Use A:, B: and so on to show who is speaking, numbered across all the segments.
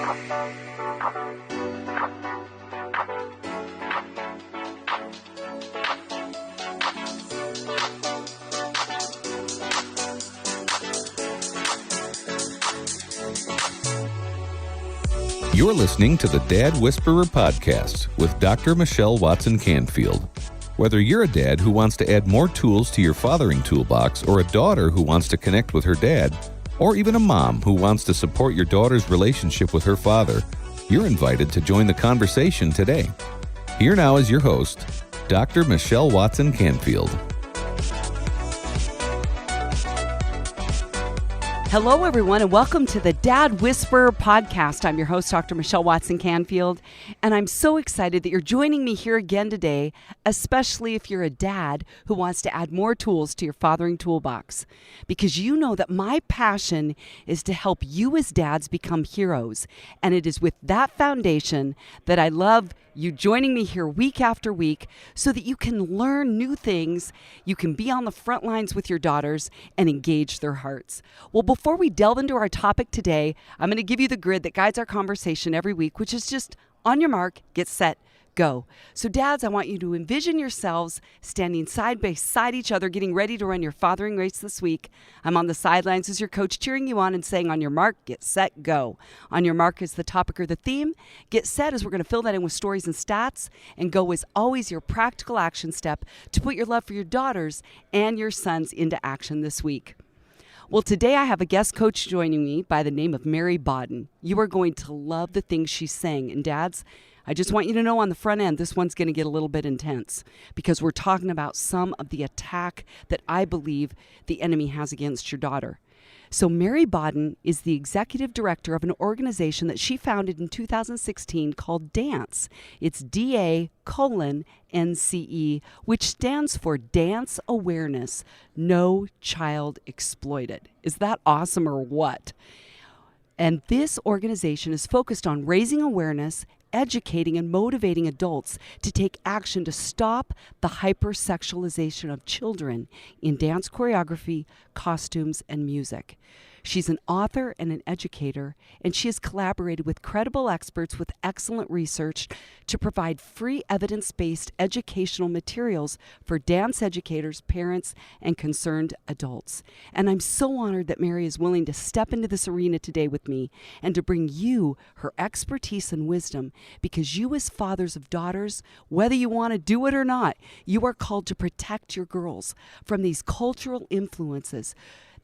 A: You're listening to the Dad Whisperer podcast with Dr. Michelle Watson Canfield. Whether you're a dad who wants to add more tools to your fathering toolbox, or a daughter who wants to connect with her dad, or even a mom who wants to support your daughter's relationship with her father, you're invited to join the conversation today. Here now is your host, Dr. Michelle Watson Canfield.
B: Hello, everyone, and welcome to the Dad Whisperer podcast. I'm your host, Dr. Michelle Watson Canfield, and I'm so excited that you're joining me here again today, especially if you're a dad who wants to add more tools to your fathering toolbox, because you know that my passion is to help you as dads become heroes, and it is with that foundation that I love you joining me here week after week so that you can learn new things, you can be on the front lines with your daughters and engage their hearts. Well, before we delve into our topic today, I'm going to give you the grid that guides our conversation every week, which is just on your mark, get set, go. So dads, I want you to envision yourselves standing side by side each other, getting ready to run your fathering race this week. I'm on the sidelines as your coach, cheering you on and saying, on your mark, get set, go. On your mark is the topic or the theme. Get set as we're going to fill that in with stories and stats, and go is always your practical action step to put your love for your daughters and your sons into action this week. Well, today I have a guest coach joining me by the name of Mary Bawden. You are going to love the things she's saying. And dads, I just want you to know on the front end, this one's going to get a little bit intense because we're talking about some of the attack that I believe the enemy has against your daughter. So Mary Bawden is the executive director of an organization that she founded in 2016 called DANCE. It's DA:NCE, which stands for Dance Awareness, No Child Exploited. Is that awesome or what? And this organization is focused on raising awareness, educating and motivating adults to take action to stop the hypersexualization of children in dance choreography, costumes, and music. She's an author and an educator, and she has collaborated with credible experts with excellent research to provide free evidence-based educational materials for dance educators, parents, and concerned adults. And I'm so honored that Mary is willing to step into this arena today with me and to bring you her expertise and wisdom, because you as fathers of daughters, whether you want to do it or not, you are called to protect your girls from these cultural influences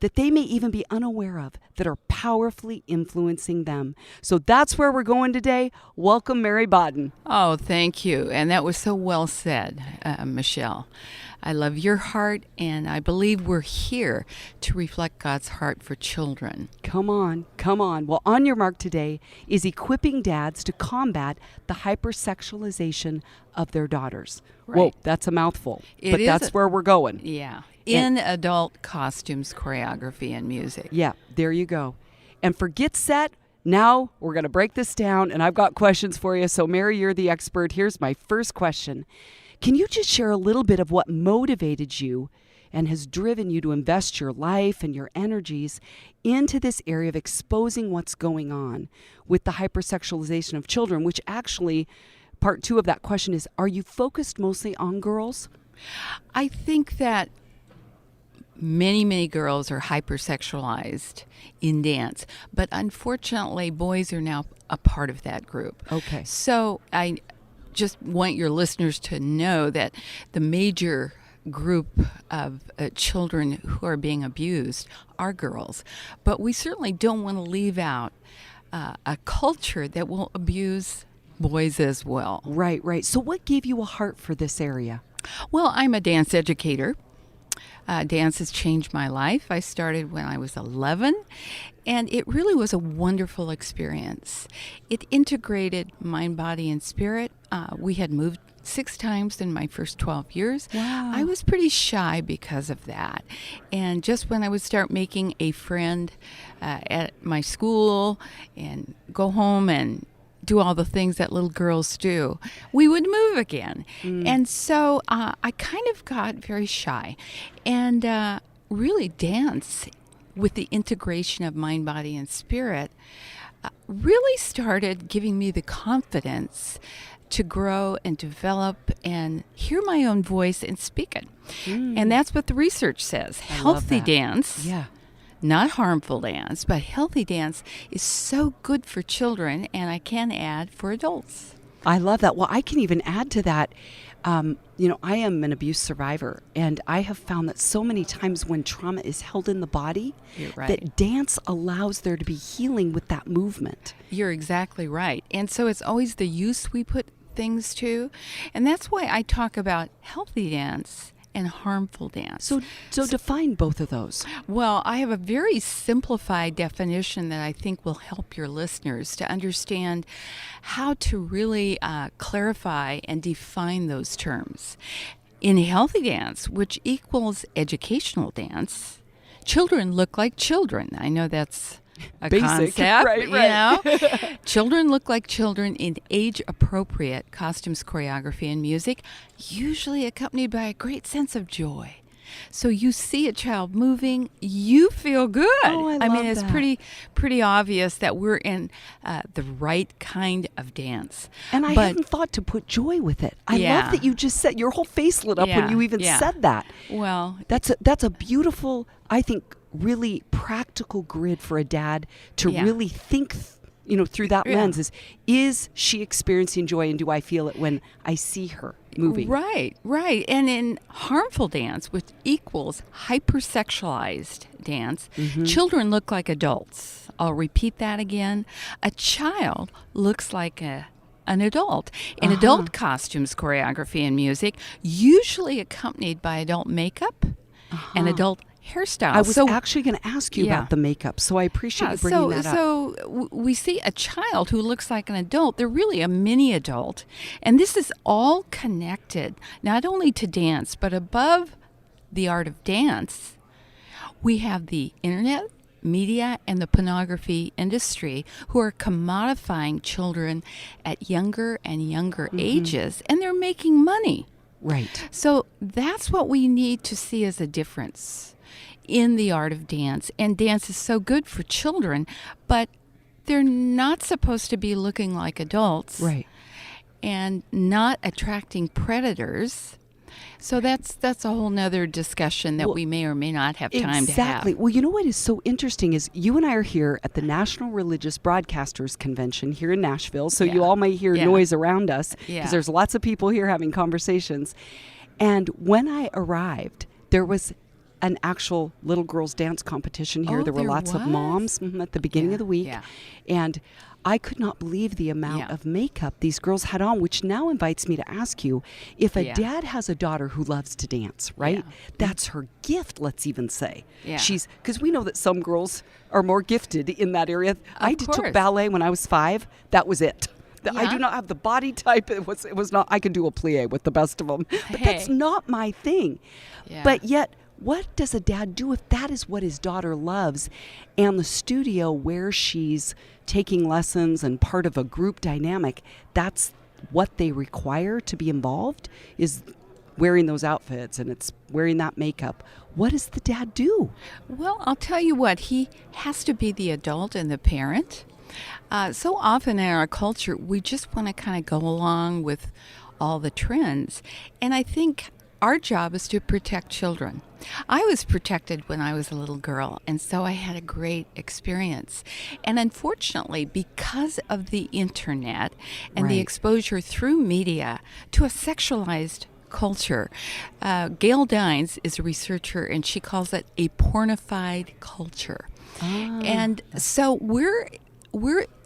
B: that they may even be unaware of that are powerfully influencing them. So that's where we're going today. Welcome, Mary Bawden.
C: Oh, thank you. And that was so well said, Michelle. I love your heart, and I believe we're here to reflect God's heart for children.
B: Come on, come on. Well, on your mark today is equipping dads to combat the hypersexualization of their daughters.
C: Right.
B: Whoa, that's a mouthful, but that's where we're going.
C: Yeah. In adult costumes, choreography, and music.
B: Yeah, there you go. And for Get Set, now we're going to break this down, and I've got questions for you. So, Mary, you're the expert. Here's my first question. Can you just share a little bit of what motivated you and has driven you to invest your life and your energies into this area of exposing what's going on with the hypersexualization of children, which actually, part two of that question is, are you focused mostly on girls?
C: I think that many girls are hypersexualized in dance, but unfortunately, boys are now a part of that group.
B: Okay.
C: So I just want your listeners to know that the major group of children who are being abused are girls, but we certainly don't want to leave out a culture that will abuse boys as well.
B: Right. So what gave you a heart for this area?
C: Well, I'm a dance educator. Dance has changed my life. I started when I was 11, and it really was a wonderful experience. It integrated mind, body, and spirit. We had moved 6 times in my first 12 years.
B: Wow.
C: I was pretty shy because of that. And just when I would start making a friend at my school and go home and do all the things that little girls do, we would move again. And so I kind of got very shy. And really dance, with the integration of mind, body, and spirit, really started giving me the confidence to grow and develop and hear my own voice and speak it. And that's what the research says.
B: I love
C: Healthy
B: that.
C: dance,
B: Yeah.
C: not harmful dance, but healthy dance is so good for children, and I can add for adults.
B: I love that. Well, I can even add to that. I am an abuse survivor, and I have found that so many times when trauma is held in the body,
C: You're right.
B: that dance allows there to be healing with that movement.
C: You're exactly right. And so it's always the use we put things to. And that's why I talk about healthy dance and harmful dance.
B: So define both of those.
C: Well, I have a very simplified definition that I think will help your listeners to understand how to really clarify and define those terms. In healthy dance, which equals educational dance, children look like children. I know that's a
B: Basic,
C: concept,
B: right.
C: you know? Children look like children in age-appropriate costumes, choreography, and music, usually accompanied by a great sense of joy. So you see a child moving, you feel good.
B: Oh, I
C: mean,
B: love
C: it's
B: that.
C: pretty obvious that we're in the right kind of dance.
B: And I
C: But-
B: hadn't thought to put joy with it. I
C: Yeah.
B: love that you just said, your whole face lit up when
C: Yeah,
B: you even
C: yeah.
B: said that.
C: Well,
B: That's a beautiful, I think, really practical grid for a dad to
C: Yeah.
B: really think, through that
C: Yeah.
B: lens is she experiencing joy, and do I feel it when I see her moving?
C: Right. And in harmful dance, which equals hypersexualized dance, children look like adults. I'll repeat that again. A child looks like an adult in adult costumes, choreography, and music, usually accompanied by adult makeup and adult hairstyles.
B: I was actually going to ask you
C: Yeah.
B: about the makeup, so I appreciate you bringing that up.
C: So we see a child who looks like an adult. They're really a mini adult. And this is all connected, not only to dance, but above the art of dance, we have the internet, media, and the pornography industry who are commodifying children at younger and younger ages, and they're making money.
B: Right.
C: So that's what we need to see as a difference in the art of dance. And dance is so good for children, but they're not supposed to be looking like adults.
B: Right.
C: And not attracting predators. So that's a whole nother discussion that we may or may not have time to have.
B: Exactly. Well, you know what is so interesting is you and I are here at the National Religious Broadcasters Convention here in Nashville, so you
C: Yeah.
B: all may hear
C: Yeah.
B: noise around us because
C: Yeah.
B: there's lots of people here having conversations. And when I arrived, there was an actual little girls dance competition here.
C: Oh,
B: There were
C: there
B: lots of
C: was?
B: moms at the beginning
C: Yeah,
B: of the week.
C: yeah.
B: And I could not believe the amount
C: Yeah.
B: of makeup these girls had on, which now invites me to ask you, if a
C: Yeah.
B: dad has a daughter who loves to dance, right?
C: Yeah.
B: That's her gift, let's even say.
C: Yeah.
B: Because we know that some girls are more gifted in that area. I took
C: course.
B: ballet when I was 5. That was it. I
C: Yeah.
B: do not have the body type. It was not. I could do a plie with the best of them, but that's
C: Hey.
B: not my thing.
C: Yeah.
B: But yet, what does a dad do if that is what his daughter loves, and the studio where she's taking lessons and part of a group dynamic, that's what they require to be involved, is wearing those outfits and it's wearing that makeup. What does the dad do?
C: Well, I'll tell you what, he has to be the adult and the parent. So often in our culture, we just want to kind of go along with all the trends. And I think our job is to protect children. I was protected when I was a little girl, and so I had a great experience. And unfortunately, because of the internet and the
B: Right.
C: exposure through media to a sexualized culture, Gail Dines is a researcher, and she calls it a pornified culture. And so we're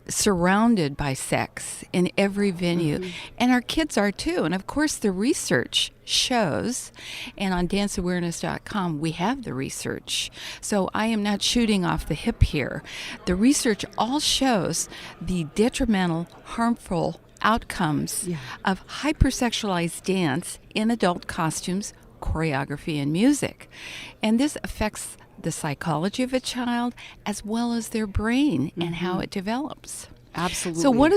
C: surrounded by sex in every venue, and our kids are too. And of course, the research shows, and on danceawareness.com, we have the research. So I am not shooting off the hip here. The research all shows the detrimental, harmful outcomes of hypersexualized dance in adult costumes, choreography, and music. And this affects the psychology of a child as well as their brain and how it develops.
B: Absolutely.
C: So what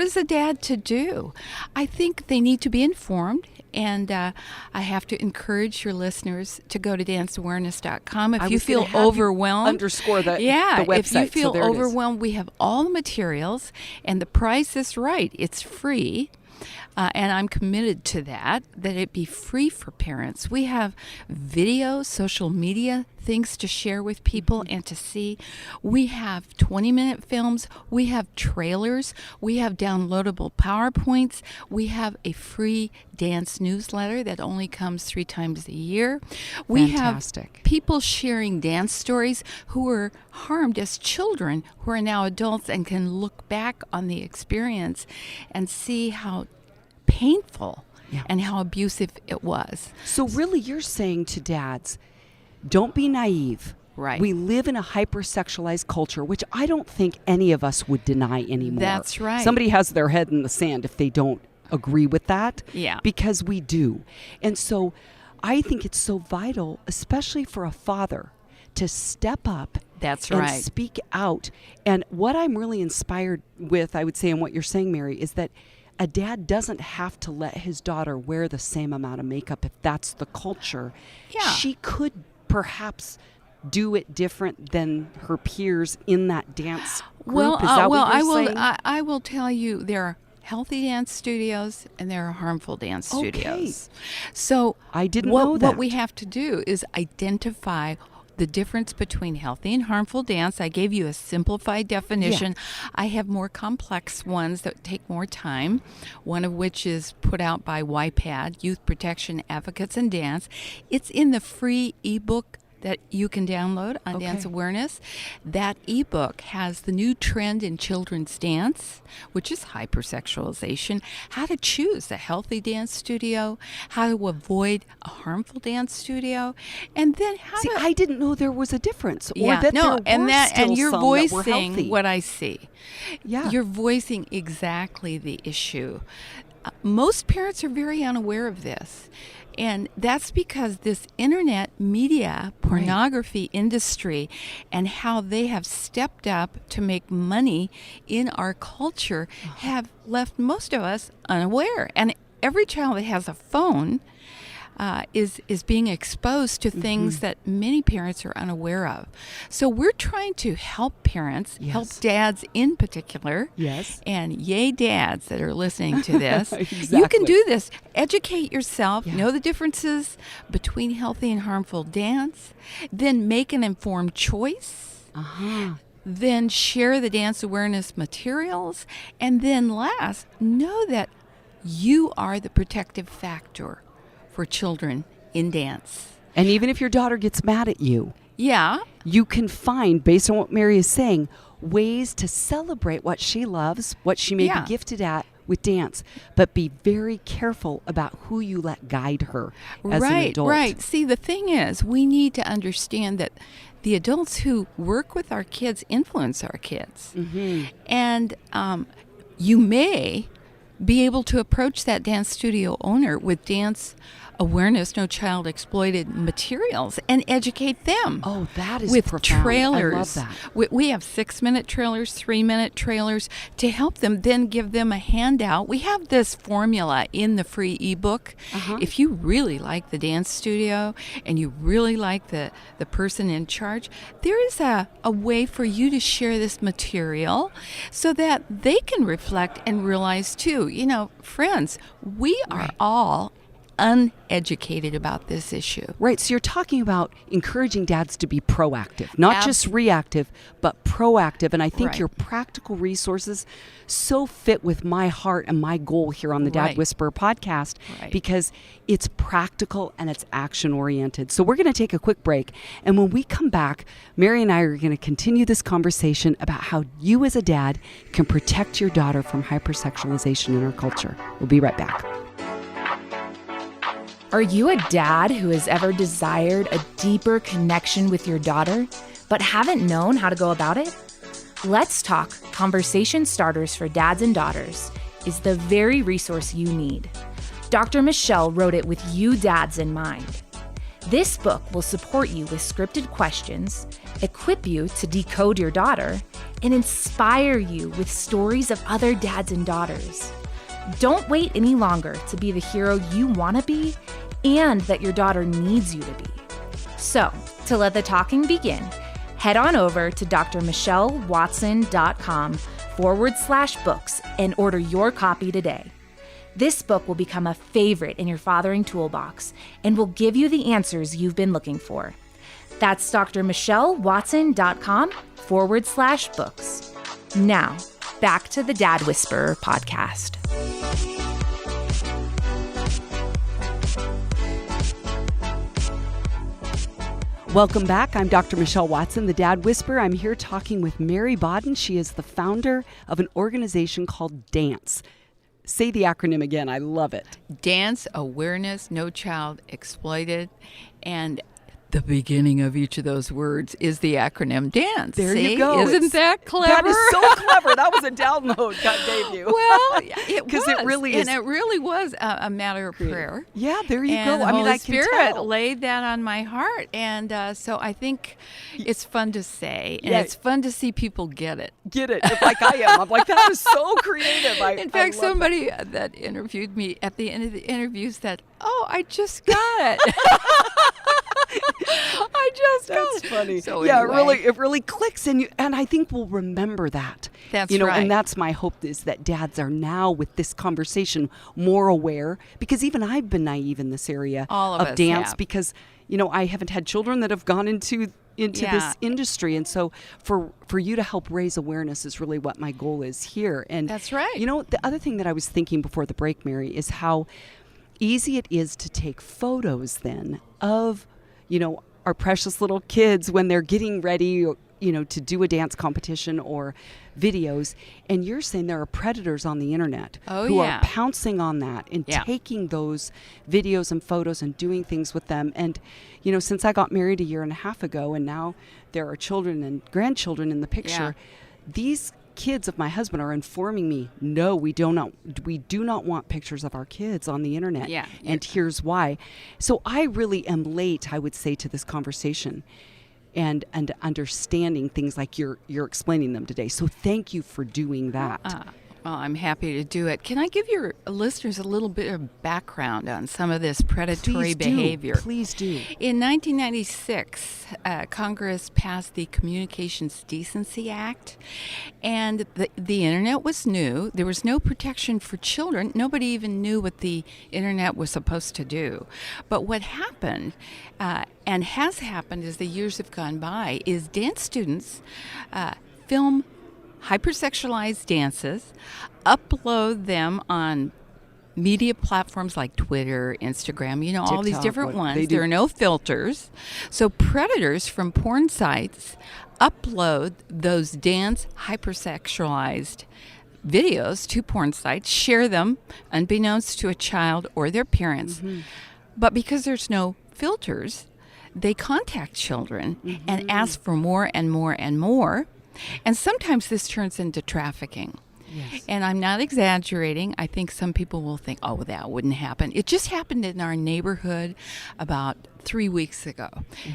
C: is a dad to do? I think they need to be informed. And I have to encourage your listeners to go to danceawareness.com. If you feel overwhelmed,
B: underscore the
C: yeah,
B: website.
C: If you feel
B: so
C: overwhelmed, we have all the materials, and the price is right. It's free. And I'm committed to that it be free for parents. We have video, social media, things to share with people and to see. We have 20-minute films. We have trailers. We have downloadable PowerPoints. We have a free dance newsletter that only comes 3 times a year. We
B: Fantastic.
C: have people sharing dance stories who were harmed as children, who are now adults and can look back on the experience and see how painful and how abusive it was.
B: So really you're saying to dads, don't be naive.
C: Right.
B: We live in a hypersexualized culture, which I don't think any of us would deny anymore.
C: That's right.
B: Somebody has their head in the sand if they don't agree with that.
C: Yeah.
B: Because we do. And so I think it's so vital, especially for a father, to step up
C: That's
B: and
C: right.
B: speak out. And what I'm really inspired with, I would say, and what you're saying, Mary, is that a dad doesn't have to let his daughter wear the same amount of makeup if that's the culture.
C: Yeah.
B: She could perhaps do it different than her peers in that dance group. Is that what you're saying?
C: I will tell you, there are healthy dance studios and there are harmful dance studios. So
B: I didn't know that.
C: What we have to do is identify the difference between healthy and harmful dance. I gave you a simplified definition. Yeah. I have more complex ones that take more time, one of which is put out by YPAD, Youth Protection Advocates in Dance. It's in the free ebook that you can download on Dance Awareness. That ebook has the new trend in children's dance, which is hypersexualization, how to choose a healthy dance studio, how to avoid a harmful dance studio, and then how to...
B: I didn't know there was a difference.
C: Yeah,
B: or that
C: no,
B: there were
C: and you're
B: some
C: voicing
B: that were healthy.
C: what I see.
B: Yeah.
C: You're voicing exactly the issue. Most parents are very unaware of this. And that's because this internet media pornography industry and how they have stepped up to make money in our culture have left most of us unaware. And every child that has a phone is being exposed to things that many parents are unaware of. So we're trying to help parents, help dads in particular, and yay dads that are listening to this.
B: Exactly.
C: You can do this. Educate yourself, know the differences between healthy and harmful dance, then make an informed choice. Then share the dance awareness materials, and then last, know that you are the protective factor for children in dance.
B: And even if your daughter gets mad at you, you can find, based on what Mary is saying, ways to celebrate what she loves, what she may be gifted at with dance, but be very careful about who you let guide her as an adult.
C: Right. See, the thing is, we need to understand that the adults who work with our kids influence our kids. And you may be able to approach that dance studio owner with dance awareness, no child exploited materials, and educate them.
B: Oh, that is
C: with
B: profound.
C: trailers.
B: I love that.
C: We have 6-minute trailers, 3-minute trailers to help them. Then give them a handout. We have this formula in the free ebook. If you really like the dance studio and you really like the person in charge, there is a way for you to share this material so that they can reflect and realize too, friends, we are all uneducated about this issue.
B: Right. So you're talking about encouraging dads to be proactive, not just reactive, but proactive. And I think your practical resources so fit with my heart and my goal here on the Dad Whisperer podcast because it's practical and it's action oriented. So we're going to take a quick break. And when we come back, Mary and I are going to continue this conversation about how you as a dad can protect your daughter from hypersexualization in our culture. We'll be right back.
D: Are you a dad who has ever desired a deeper connection with your daughter, but haven't known how to go about it? Let's Talk Conversation Starters for Dads and Daughters is the very resource you need. Dr. Michelle wrote it with you dads in mind. This book will support you with scripted questions, equip you to decode your daughter, and inspire you with stories of other dads and daughters. Don't wait any longer to be the hero you want to be and that your daughter needs you to be. So, to let the talking begin, head on over to drmichelleWatson.com/books and order your copy today. This book will become a favorite in your fathering toolbox and will give you the answers you've been looking for. That's drmichelleWatson.com/books. Now, back to the Dad Whisperer podcast.
B: Welcome back. I'm Dr. Michelle Watson, the Dad Whisperer. I'm here talking with Mary Bawden. She is the founder of an organization called DANCE. Say the acronym again. I love it.
C: Dance Awareness, No Child Exploited, and the beginning of each of those words is the acronym DANCE.
B: There
C: See?
B: you go.
C: Isn't that clever?
B: That is so clever. That was a download God gave you.
C: Well, it was.
B: Because it really is.
C: And it really was a matter of prayer.
B: Yeah, there you
C: And
B: go.
C: the Holy
B: I can
C: Spirit
B: tell.
C: laid that on my heart. And so I think it's fun to say. And
B: Yeah.
C: it's fun to see people get it.
B: Get it. Like I am. I'm like, that is so creative.
C: In fact, somebody that interviewed me at the end of the interview said, "Oh, I just got it." I just got
B: That's
C: it.
B: funny.
C: So
B: yeah,
C: anyway.
B: it really clicks, and I think we'll remember that.
C: That's
B: right. And
C: right.
B: that's my hope, is that dads are now, with this conversation, more aware, because even I've been naive in this area
C: All of us
B: dance
C: have.
B: because I haven't had children that have gone into
C: Yeah.
B: this industry, and so for you to help raise awareness is really what my goal is here. And
C: That's right.
B: the other thing that I was thinking before the break, Mary, is how easy it is to take photos then of our precious little kids when they're getting ready, to do a dance competition or videos. And you're saying there are predators on the internet who
C: yeah.
B: are pouncing on that and
C: Yeah.
B: taking those videos and photos and doing things with them. And, since I got married a year and a half ago, and now there are children and grandchildren in the picture, these kids of my husband are informing me, no, we do not want pictures of our kids on the internet.
C: Yeah.
B: And here's why. So I really am late, I would say, to this conversation and understanding things like you're explaining them today. So thank you for doing that.
C: Well, I'm happy to do it. Can I give your listeners a little bit of background on some of this predatory behavior?
B: Please do.
C: In 1996, Congress passed the Communications Decency Act, and the internet was new. There was no protection for children. Nobody even knew what the internet was supposed to do. But what happened, and has happened as the years have gone by, is dance students film hypersexualized dances, upload them on media platforms like Twitter, Instagram, all these
B: TikTok,
C: different
B: what they
C: ones.
B: do.
C: There are no filters. So predators from porn sites upload those dance hypersexualized videos to porn sites, share them unbeknownst to a child or their parents.
B: Mm-hmm.
C: But because there's no filters, they contact children and ask for more and more and more. And sometimes this turns into trafficking.
B: Yes.
C: And I'm not exaggerating. I think some people will think, oh, that wouldn't happen. It just happened in our neighborhood about 3 weeks ago.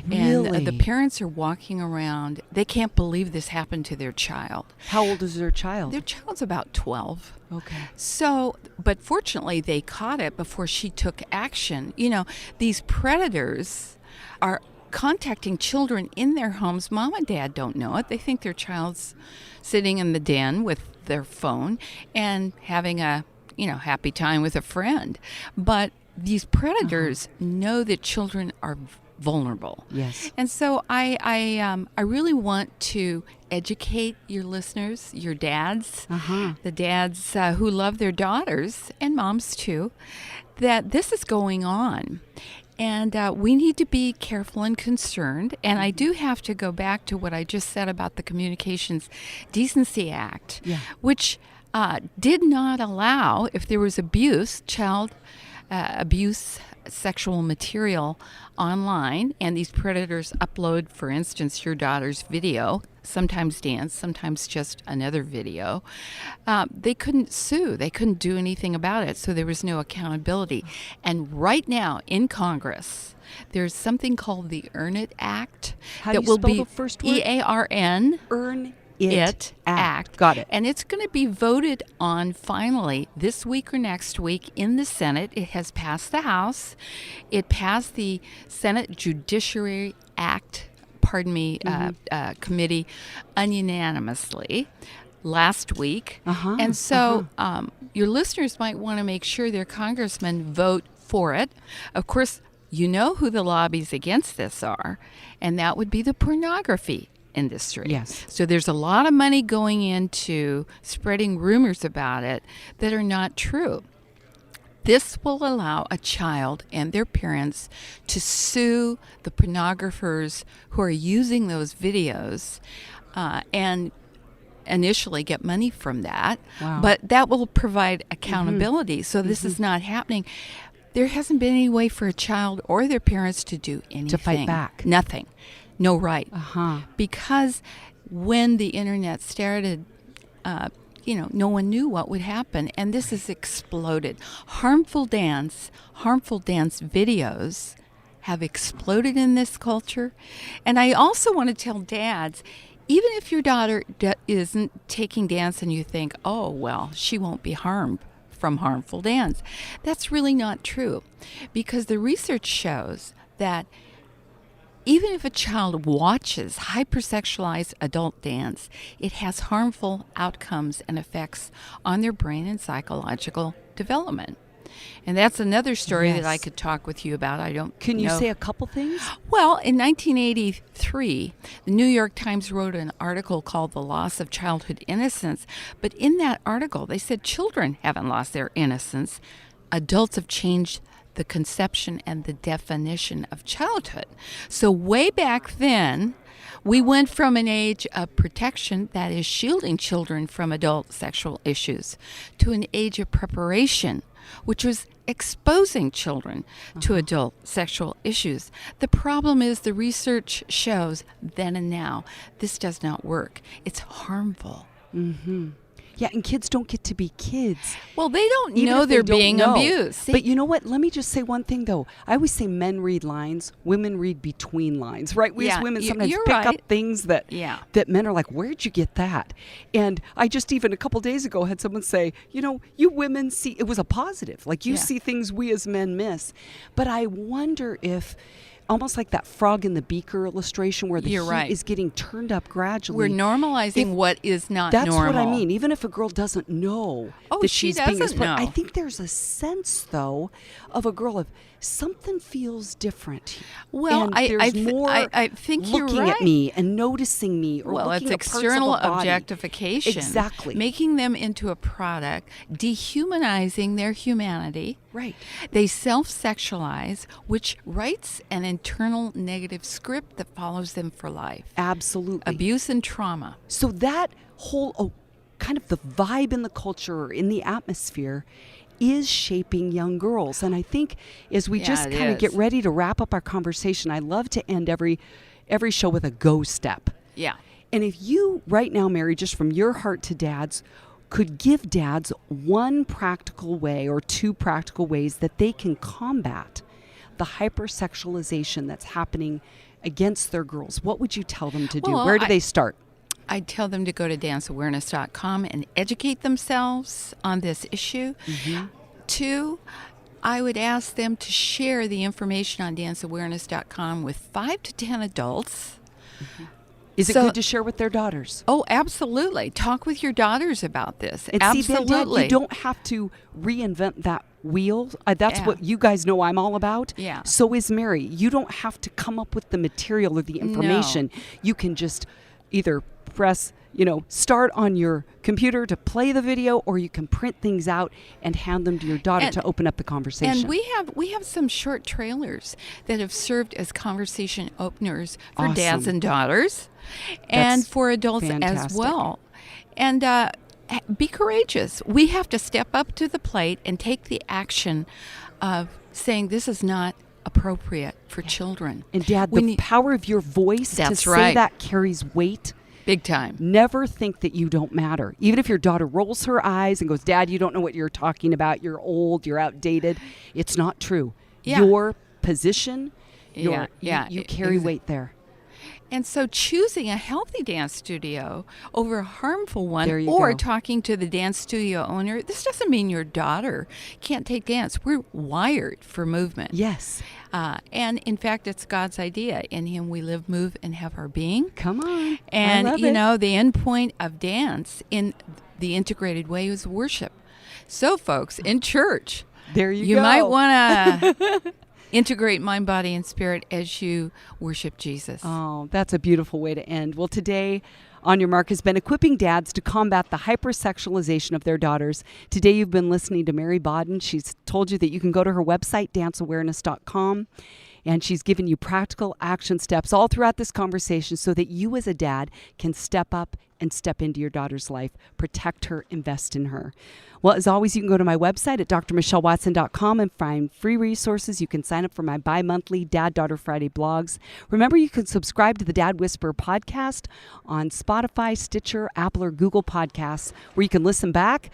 B: Really?
C: And the parents are walking around. They can't believe this happened to their child.
B: How old is their child?
C: Their child's about 12.
B: Okay.
C: So, but fortunately, they caught it before she took action. These predators are contacting children in their homes. Mom and dad don't know it. They think their child's sitting in the den with their phone and having a, happy time with a friend. But these predators know that children are vulnerable.
B: Yes.
C: And so I really want to educate your listeners, your dads, the dads who love their daughters, and moms too, that this is going on. And we need to be careful and concerned. And I do have to go back to what I just said about the Communications Decency Act, which did not allow, if there was abuse, child abuse, sexual material online, and these predators upload, for instance, your daughter's video, sometimes dance, sometimes just another video, they couldn't sue. They couldn't do anything about it, so there was no accountability. And right now in Congress, there's something called the Earn It Act.
B: How
C: that
B: do you
C: will
B: spell
C: be
B: the first word?
C: EARN.
B: Earn It Act. Got it.
C: And it's going to be voted on finally this week or next week in the Senate. It has passed the House. It passed the Senate Judiciary Act, committee unanimously last week. And so your listeners might want to make sure their congressmen vote for it. Of course, you know who the lobbies against this are, and that would be the pornography industry.
B: Yes.
C: So there's a lot of money going into spreading rumors about it that are not true. This will allow a child and their parents to sue the pornographers who are using those videos and initially get money from that.
B: Wow.
C: But that will provide accountability. So this is not happening. There hasn't been any way for a child or their parents to do anything.
B: To fight back.
C: Nothing. No right. Because when the internet started, no one knew what would happen. And this has exploded. Harmful dance videos have exploded in this culture. And I also want to tell dads, even if your daughter isn't taking dance and you think, oh, well, she won't be harmed from harmful dance, that's really not true. Because the research shows that even if a child watches hypersexualized adult dance, it has harmful outcomes and effects on their brain and psychological development. And that's another story that I could talk with you about.
B: Can you say a couple things?
C: Well, in 1983, the New York Times wrote an article called The Loss of Childhood Innocence. But in that article, they said children haven't lost their innocence. Adults have changed the conception and the definition of childhood. So way back then, we went from an age of protection, that is shielding children from adult sexual issues, to an age of preparation, which was exposing children to adult sexual issues. The problem is the research shows then and now this does not work. It's harmful.
B: Yeah, and kids don't get to be kids.
C: Well, they don't know they're being abused.
B: But you know what? Let me just say one thing, though. I always say men read lines, women read between lines, right? We as women sometimes pick up things that men are like, where'd you get that? And I just even a couple days ago had someone say, you women see, it was a positive. Like you see things we as men miss. But I wonder if, almost like that frog in the beaker illustration where the heat is getting turned up gradually.
C: We're normalizing what is not
B: that's
C: normal.
B: That's what I mean. Even if a girl doesn't know that she's being
C: know.
B: I think there's a sense, though, of a girl of something feels different.
C: Well,
B: and there's more
C: I think
B: looking
C: you're right.
B: at me and noticing me. Or looking
C: it's
B: at
C: external
B: parts of a body.
C: objectification.
B: Exactly.
C: Making them into a product, dehumanizing their humanity.
B: Right.
C: They self-sexualize, which writes an internal negative script that follows them for life.
B: Absolutely.
C: Abuse and trauma.
B: So that whole kind of the vibe in the culture or in the atmosphere is shaping young girls. And I think as we just kind of get ready to wrap up our conversation, I love to end every show with a go step.
C: Yeah.
B: And if you right now, Mary, just from your heart to dads, could give dads one practical way or two practical ways that they can combat the hypersexualization that's happening against their girls, what would you tell them to do?
C: Well,
B: Where do they start?
C: I'd tell them to go to danceawareness.com and educate themselves on this issue. Two, I would ask them to share the information on danceawareness.com with 5 to 10 adults.
B: Is it good to share with their daughters?
C: Oh, absolutely. Talk with your daughters about this.
B: And
C: absolutely.
B: See, Dad, you don't have to reinvent that wheel. That's what you guys know I'm all about.
C: Yeah.
B: So is Mary. You don't have to come up with the material or the information.
C: No.
B: You can just either press, start on your computer to play the video, or you can print things out and hand them to your daughter to open up the conversation.
C: And we have some short trailers that have served as conversation openers for dads and daughters, and for adults as well. And be courageous. We have to step up to the plate and take the action of saying this is not appropriate for children.
B: And Dad, the power of your voice to say that carries weight.
C: Big time.
B: Never think that you don't matter. Even if your daughter rolls her eyes and goes, Dad, you don't know what you're talking about. You're old. You're outdated. It's not true.
C: Yeah.
B: Your position, you carry weight there.
C: And so choosing a healthy dance studio over a harmful one,
B: There you
C: or
B: go.
C: talking to the dance studio owner, this doesn't mean your daughter can't take dance. We're wired for movement.
B: Yes.
C: And in fact, it's God's idea. In Him we live, move, and have our being.
B: Come on.
C: And,
B: I love it.
C: the end point of dance in the integrated way is worship. So, folks, in church,
B: There you
C: you
B: go.
C: might want to integrate mind, body, and spirit as you worship Jesus.
B: Oh, that's a beautiful way to end. Well, today On Your Mark has been equipping dads to combat the hypersexualization of their daughters. Today you've been listening to Mary Bawden. She's told you that you can go to her website, danceawareness.com, and she's given you practical action steps all throughout this conversation so that you as a dad can step up and step into your daughter's life, protect her, invest in her. Well, as always, you can go to my website at drmichellewatson.com and find free resources. You can sign up for my bi-monthly Dad Daughter Friday blogs. Remember, you can subscribe to the Dad Whisperer podcast on Spotify, Stitcher, Apple, or Google Podcasts, where you can listen back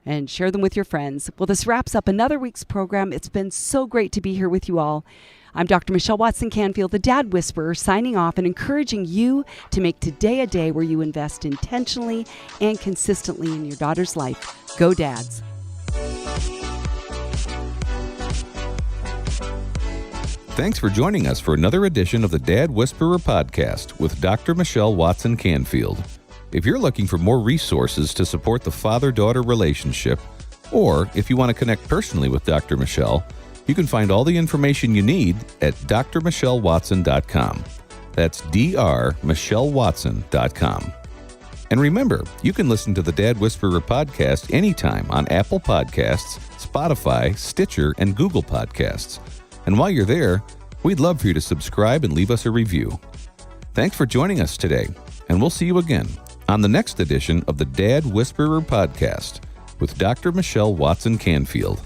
B: and share them with your friends. Well, this wraps up another week's program. It's been so great to be here with you all. I'm Dr. Michelle Watson Canfield, the Dad Whisperer, signing off and encouraging you to make today a day where you invest intentionally and consistently in your daughter's life. Go Dads.
A: Thanks for joining us for another edition of the Dad Whisperer podcast with Dr. Michelle Watson Canfield. If you're looking for more resources to support the father-daughter relationship, or if you want to connect personally with Dr. Michelle, you can find all the information you need at drmichellewatson.com. That's drmichellewatson.com. And remember, you can listen to the Dad Whisperer podcast anytime on Apple Podcasts, Spotify, Stitcher, and Google Podcasts. And while you're there, we'd love for you to subscribe and leave us a review. Thanks for joining us today, and we'll see you again on the next edition of the Dad Whisperer podcast with Dr. Michelle Watson Canfield.